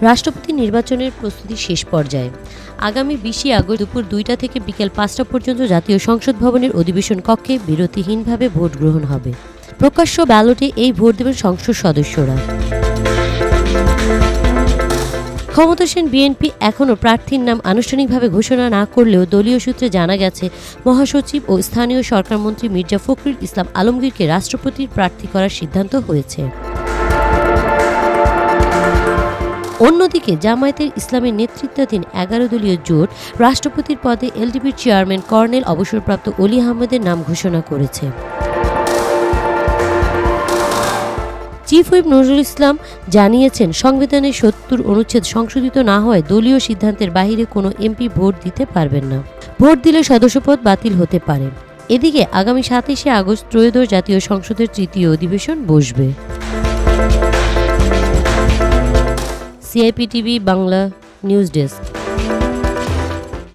রাষ্ট্রপতি নির্বাচনের প্রস্তুতি শেষ পর্যায়ে। আগামী 20 আগস্ট দুপুর 2টা থেকে বিকেল 5টা পর্যন্ত জাতীয় সংসদ ভবনের অধিবেশন কক্ষে বিরতিহীনভাবে ভোট গ্রহণ হবে। প্রকাশ্য ব্যালটে এই ভোট দেবেন সংসদ সদস্যরা। ক্ষমতাসীন বিএনপি এখনও প্রার্থীর নাম আনুষ্ঠানিকভাবে ঘোষণা না করলেও দলীয় সূত্রে জানা গেছে, মহাসচিব ও স্থানীয় সরকারমন্ত্রী মির্জা ফখরুল ইসলাম আলমগীরকে রাষ্ট্রপতির প্রার্থী করার সিদ্ধান্ত হয়েছে। অন্যদিকে জামায়াতের ইসলামের নেতৃত্বাধীন 11 দলীয় জোট রাষ্ট্রপতির পদে এলডিপির চেয়ারম্যান কর্নেল অবসরপ্রাপ্ত অলি আহমেদের নাম ঘোষণা করেছে। চিফ হুইপ নজরুল ইসলাম জানিয়েছেন, সংবিধানের 70 অনুচ্ছেদ সংশোধিত না হওয়ায় দলীয় সিদ্ধান্তের বাইরে কোনো এমপি ভোট দিতে পারবেন না। ভোট দিলে সদস্যপদ বাতিল হতে পারে। এদিকে আগামী 27শে আগস্ট ত্রয়োদশ জাতীয় সংসদের তৃতীয় অধিবেশন বসবে। CIP TV Bangla news desk.